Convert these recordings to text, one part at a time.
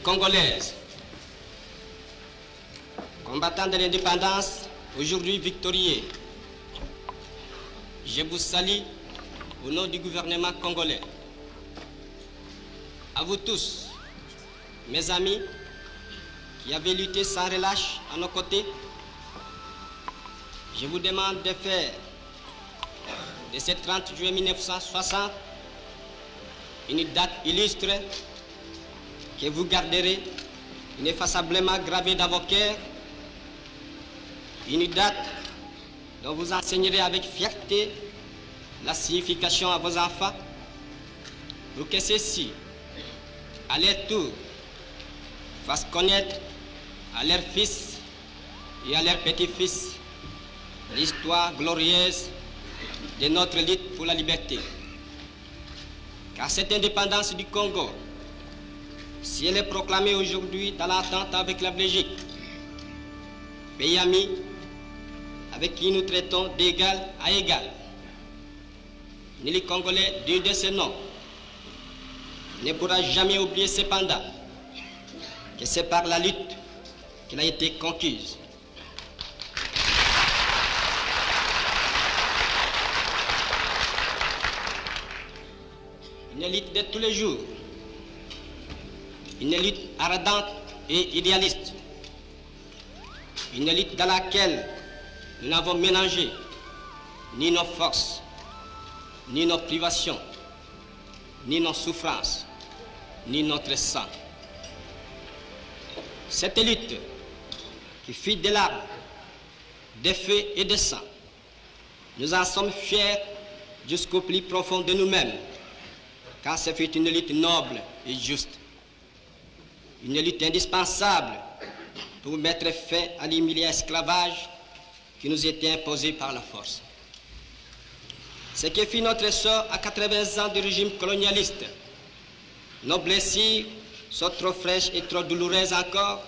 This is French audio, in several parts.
Congolaises, combattants de l'indépendance, aujourd'hui victorieux, je vous salue au nom du gouvernement congolais. À vous tous, mes amis, qui avez lutté sans relâche à nos côtés, je vous demande de faire de ce 30 juillet 1960 une date illustre que vous garderez ineffaçablement gravée dans vos cœurs, une date dont vous enseignerez avec fierté la signification à vos enfants, pour que ceux-ci, à leur tour, fassent connaître à leurs fils et à leurs petits-fils l'histoire glorieuse de notre lutte pour la liberté. Car cette indépendance du Congo, si elle est proclamée aujourd'hui dans l'entente avec la Belgique, pays ami avec qui nous traitons d'égal à égal, ni les Congolais digne de ce nom ne pourra jamais oublier cependant que c'est par la lutte qu'elle a été conquise. Une lutte de tous les jours, une lutte ardente et idéaliste, une lutte dans laquelle nous n'avons mélangé ni nos forces, ni nos privations, ni nos souffrances, ni notre sang. Cette lutte qui fit de larmes, de feu et de sang, nous en sommes fiers jusqu'au plus profond de nous-mêmes, car ce fut une lutte noble et juste, une lutte indispensable pour mettre fin à l'humiliant esclavage qui nous était imposé par la force. Ce qui fit notre sort à 80 ans du régime colonialiste, nos blessures sont trop fraîches et trop douloureuses encore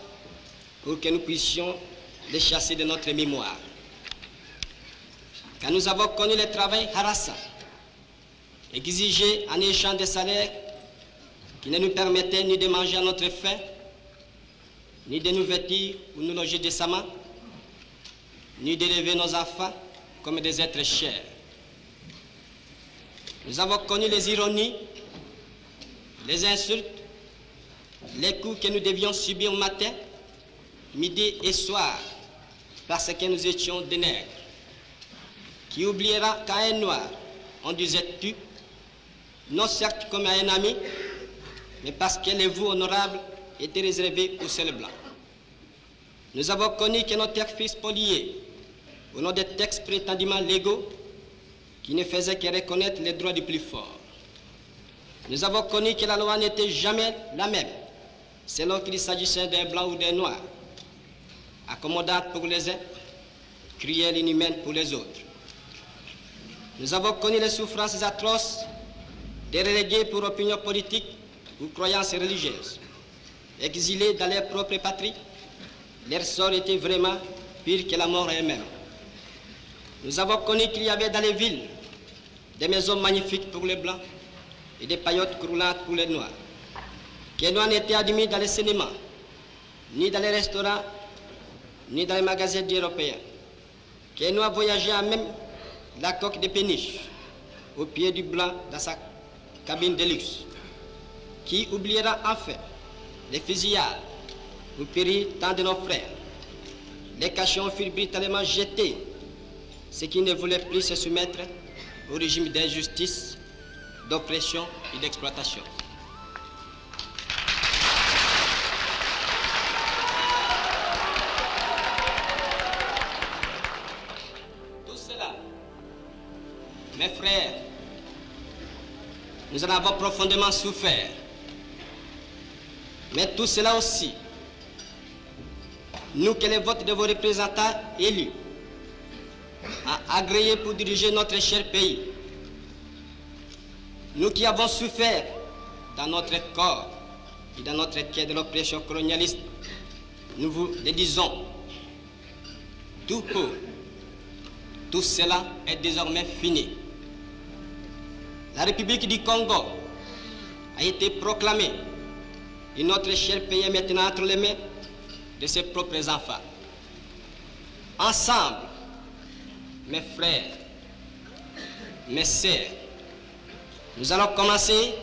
pour que nous puissions les chasser de notre mémoire. Quand nous avons connu le travail harassant, exigé en échange de salaires qui ne nous permettaient ni de manger à notre faim, ni de nous vêtir ou nous loger décemment, ni d'élever nos enfants comme des êtres chers. Nous avons connu les ironies, les insultes, les coups que nous devions subir matin, midi et soir, parce que nous étions des nègres. Qui oubliera qu'à un noir, on disait tu, non certes comme à un ami, mais parce que les vous honorables étaient réservés aux seuls blancs. Nous avons connu que nos terres furent spoliées au nom des textes prétendument légaux qui ne faisaient que reconnaître les droits du plus fort. Nous avons connu que la loi n'était jamais la même, selon qu'il s'agissait d'un blanc ou d'un noir, accommodante pour les uns, cruelle et inhumaine pour les autres. Nous avons connu les souffrances atroces des relégués pour opinion politique ou croyances religieuses. Exilés dans leur propre patrie, leur sort était vraiment pire que la mort elle-même. Nous avons connu qu'il y avait dans les villes des maisons magnifiques pour les blancs et des paillotes croulantes pour les noirs. Que les noirs n'étaient admis dans les cinémas, ni dans les restaurants, ni dans les magasins européens. Que les noirs voyageaient à même la coque de péniche au pied du blanc dans sa cabine de luxe. Qui oubliera enfin les fusillades où périrent tant de nos frères. Les cachons furent brutalement jetés, ceux qui ne voulaient plus se soumettre au régime d'injustice, d'oppression et d'exploitation. Tout cela, mes frères, nous en avons profondément souffert. Mais tout cela aussi, nous que les votes de vos représentants élus a agréé pour diriger notre cher pays, nous qui avons souffert dans notre corps et dans notre cœur de l'oppression colonialiste, nous vous le disons, tout cela est désormais fini. La République du Congo a été proclamée et notre cher pays est maintenant entre les mains de ses propres enfants. Ensemble, mes frères, mes sœurs, nous allons commencer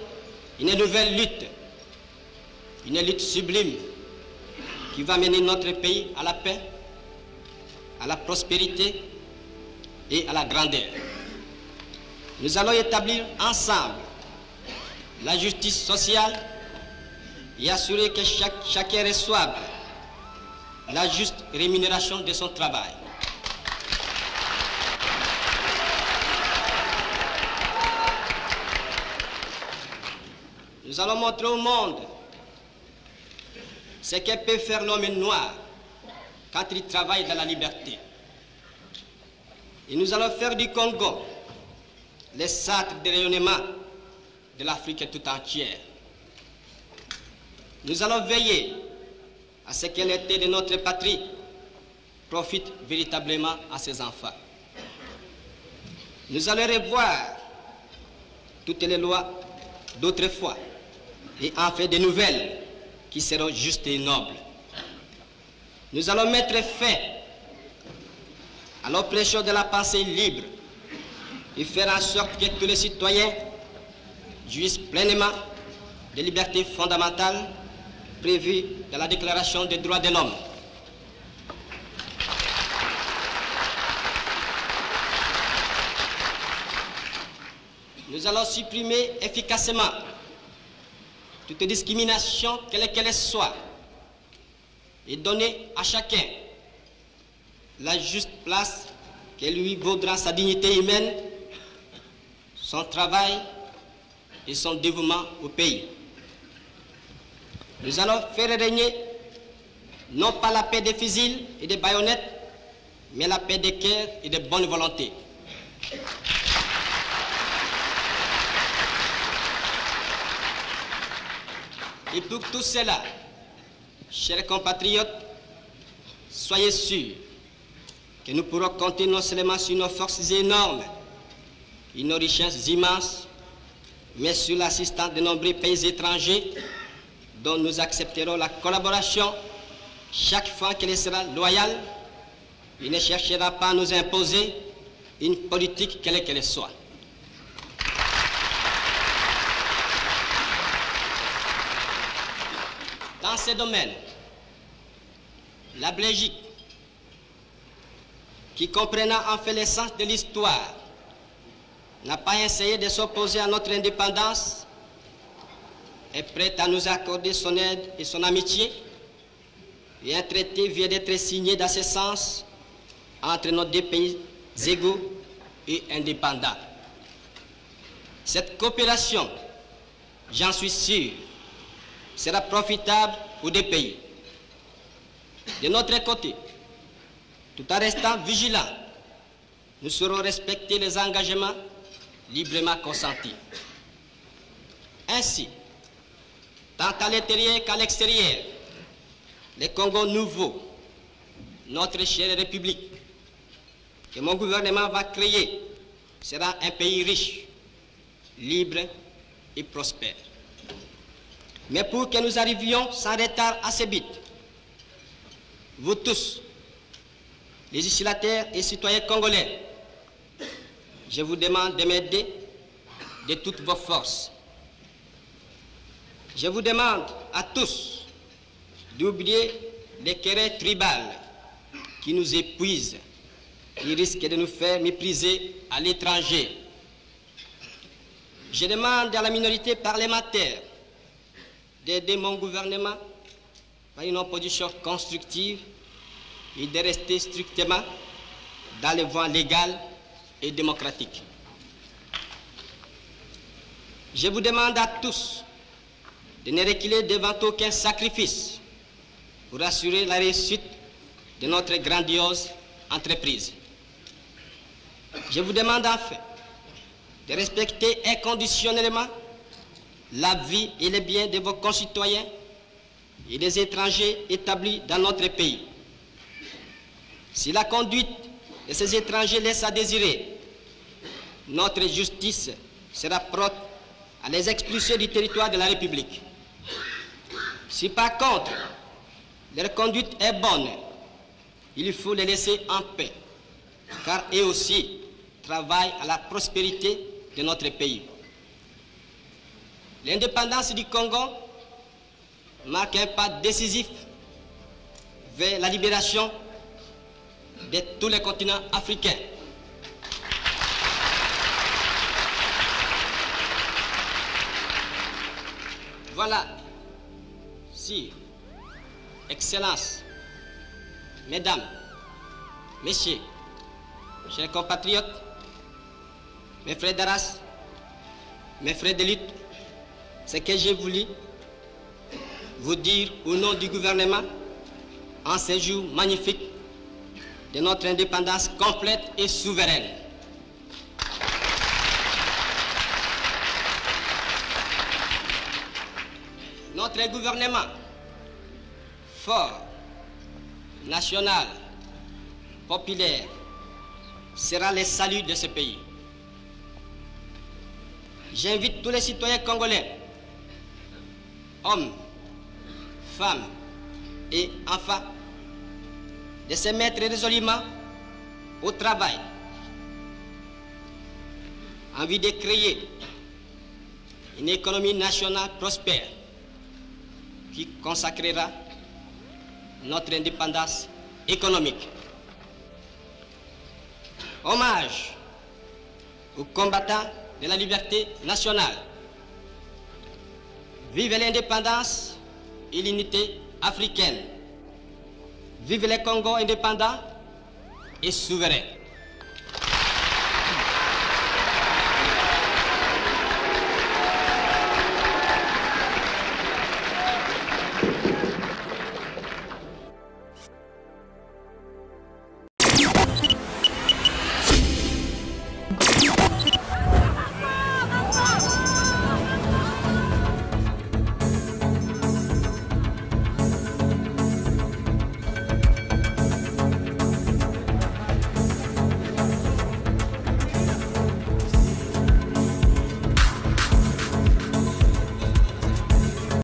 une nouvelle lutte sublime qui va mener notre pays à la paix, à la prospérité et à la grandeur. Nous allons établir ensemble la justice sociale et assurer que chacun reçoive la juste rémunération de son travail. Nous allons montrer au monde ce que peut faire l'homme noir quand il travaille dans la liberté. Et nous allons faire du Congo le centre de rayonnement de l'Afrique tout entière. Nous allons veiller à ce que l'été de notre patrie profite véritablement à ses enfants. Nous allons revoir toutes les lois d'autrefois et en faire de nouvelles qui seront justes et nobles. Nous allons mettre fin à l'oppression de la pensée libre et faire en sorte que tous les citoyens jouissent pleinement des libertés fondamentales prévues dans la Déclaration des droits de l'homme. Nous allons supprimer efficacement toute discrimination, quelle qu'elle soit, et donner à chacun la juste place que lui vaudra sa dignité humaine, son travail et son dévouement au pays. Nous allons faire régner non pas la paix des fusils et des baïonnettes, mais la paix des cœurs et de bonne volonté. Et pour tout cela, chers compatriotes, soyez sûrs que nous pourrons compter non seulement sur nos forces énormes et nos richesses immenses, mais sur l'assistance de nombreux pays étrangers dont nous accepterons la collaboration chaque fois qu'elle sera loyale et ne cherchera pas à nous imposer une politique quelle qu'elle soit. Dans ces domaines, la Belgique, qui comprenant en fait l'essence de l'histoire, n'a pas essayé de s'opposer à notre indépendance, est prête à nous accorder son aide et son amitié, et un traité vient d'être signé dans ce sens entre nos deux pays égaux et indépendants. Cette coopération, j'en suis sûr, sera profitable aux deux pays. De notre côté, tout en restant vigilants, nous saurons respecter les engagements librement consentis. Ainsi, tant à l'intérieur qu'à l'extérieur, le Congo nouveau, notre chère République, que mon gouvernement va créer, sera un pays riche, libre et prospère. Mais pour que nous arrivions sans retard à ce but, vous tous, législateurs et citoyens congolais, je vous demande de m'aider de toutes vos forces. Je vous demande à tous d'oublier les querelles tribales qui nous épuisent, qui risquent de nous faire mépriser à l'étranger. Je demande à la minorité parlementaire d'aider mon gouvernement par une opposition constructive et de rester strictement dans les voies légales et démocratiques. Je vous demande à tous de ne reculer devant aucun sacrifice pour assurer la réussite de notre grandiose entreprise. Je vous demande enfin de respecter inconditionnellement la vie et les biens de vos concitoyens et des étrangers établis dans notre pays. Si la conduite de ces étrangers laisse à désirer, notre justice sera prête à les expulser du territoire de la République. Si par contre, leur conduite est bonne, il faut les laisser en paix, car eux aussi travaillent à la prospérité de notre pays. L'indépendance du Congo marque un pas décisif vers la libération de tous les continents africains. Voilà, si, Excellences, Mesdames, Messieurs, chers compatriotes, mes frères d'Arras, mes frères de lutte, ce que j'ai voulu vous dire au nom du gouvernement en ce jour magnifique de notre indépendance complète et souveraine. Notre gouvernement fort, national, populaire, sera le salut de ce pays. J'invite tous les citoyens congolais, hommes, femmes et enfants, de se mettre résolument au travail en vue de créer une économie nationale prospère qui consacrera notre indépendance économique. Hommage aux combattants de la liberté nationale. Vive l'indépendance et l'unité africaine. Vive le Congo indépendant et souverain.